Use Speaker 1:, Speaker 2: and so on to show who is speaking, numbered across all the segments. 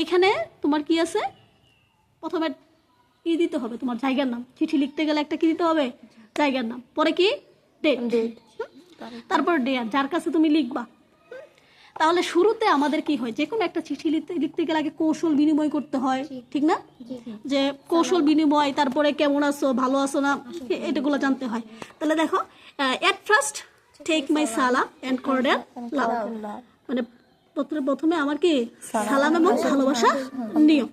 Speaker 1: এখানে তোমার কি আছে, প্রথমে কি দিতে হবে, তোমার জায়গার নাম। চিঠি লিখতে গেলে একটা কি দিতে হবে, জায়গার নাম। পরে কি ডেট, তারপর ডেয়ার যার কাছে তুমি লিখবা। তাহলে শুরুতে আমাদের কি হয়, যে কোনো একটা চিঠি লিখতে গেলে আগে কৌশল বিনিময় করতে হয়, ঠিক না? যে কৌশল বিনিময়, তারপরে কেমন আছো, ভালো আছো না, এটাগুলো জানতে হয়। তাহলে দেখো, এট ফার্স্ট টেক মাই সালাম অ্যান্ড কর্ডিয়াল লাভ, মানে প্রথমে আমার কি সালাম এবং ভালোবাসা নিও।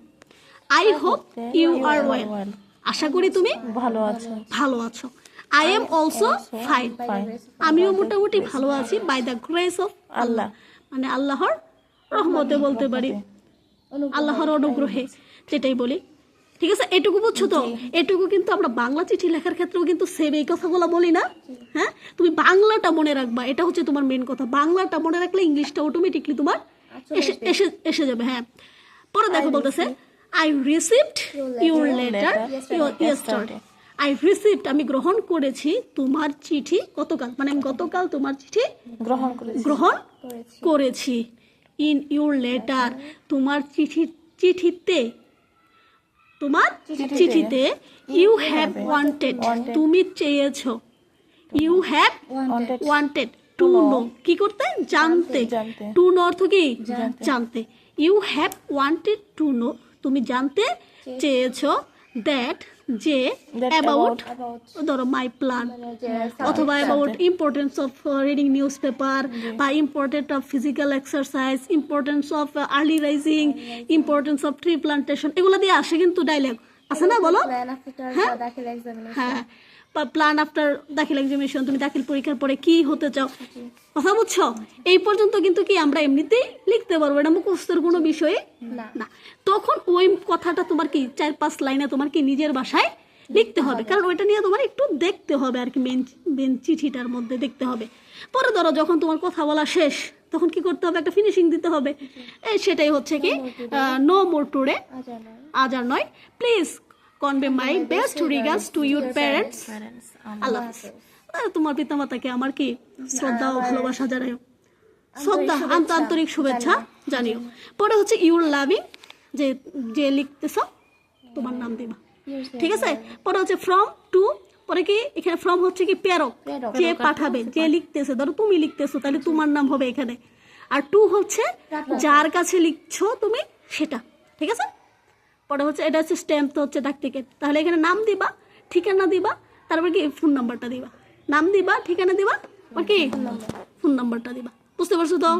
Speaker 1: I hope you are well, আশা করি তুমি ভালো আছো। আই এম অলসো ফাইন, আমিও মোটামুটি ভালো আছি। বাই দ্য গ্রেস অফ আল্লাহ, মানে আল্লাহর রহমতে বলতে পারি, আল্লাহর অনুগ্রহে, যেটাই বলি। ঠিক আছে, এটুকু বুঝছো তো? এটুকু কিন্তু আমরা বাংলা চিঠি লেখার ক্ষেত্রেও কিন্তু সেম এই কথাগুলো বলি না? হ্যাঁ, তুমি বাংলাটা মনে রাখবা, এটা হচ্ছে তোমার মেন কথা। বাংলাটা মনে রাখলে ইংলিশটা অটোমেটিকলি তোমার এসে যাবে। হ্যাঁ, পরে দেখো বলতেছে I received your letter yesterday. I received, আমি গ্রহণ করেছি তোমার চিঠি গতকাল, মানে আমি গতকাল তোমার চিঠি গ্রহণ করেছি। ইন ইউর লেটার, তোমার চিঠিতে, তোমার চিঠিতে। ইউ হ্যাভ ওয়ান্টেড, তুমি চেয়েছো। You have wanted to know, কি করতে, জানতে। টু নো অর্থ কি, জানতে। You have wanted to know, তুমি জানতে চেয়েছো। দ্যাট, যে, অ্যাবাউট, ধরো মাই প্ল্যান, অথবা about importance of reading newspaper, বা importance of physical exercise, importance of early rising, importance of tree plantation, এগুলো দিয়ে আসে কিন্তু ডায়লগ, আছে না? বলো। হ্যাঁ, প্ল্যান আফটার দাখিল এক্সামিনেশন, তুমি দাখিল পরীক্ষার পরে কি হতে চাও, কথা বুঝছো? এই পর্যন্ত কিন্তু কি আমরা এমনিতেই লিখতে পারবো, এটা মুখস্থের কোনো বিষয়ে না। তখন ওই কথাটা তোমার কি 4-5 লাইনে তোমার কি নিজের ভাষায় লিখতে হবে, কারণ ওইটা নিয়ে তোমার একটু দেখতে হবে আর কি, মেন চিঠিটার মধ্যে দেখতে হবে। পরে ধরো যখন তোমার কথা বলা শেষ, তখন কি করতে হবে, একটা ফিনিশিং দিতে হবে। সেটাই হচ্ছে কি নো মোর টুডে, আজ আর নয়। Please convey my best regards to your parents, আল্লাহ হাফেজ। তোমার পিতামাতাকে আমার কি শ্রদ্ধা ও ভালোবাসা জানাইও, শ্রদ্ধা আন্তরিক শুভেচ্ছা জানিও। পরে হচ্ছে ইউর লাভিং, যে লিখতেছ তোমার নাম দিবা, ঠিক আছে? পরে হচ্ছে ফ্রম টু, পরে কি এখানে ফ্রম হচ্ছে কি প্রেরক, যে পাঠাবে, যে লিখতেছে, ধরো তুমি লিখতেছো তাহলে তোমার নাম হবে এখানে। আর টু হচ্ছে যার কাছে লিখছো তুমি সেটা, ঠিক আছে? পরে হচ্ছে এটা হচ্ছে স্ট্যাম্প, তো হচ্ছে ডাক টিকিট। তাহলে এখানে নাম দিবা, ঠিকানা দিবা, তারপর কি ফোন নাম্বারটা দিবা। নাম দিবা, ঠিকানা দিবা, আর কি ফোন নাম্বারটা দিবা। বুঝতে পারছো তো?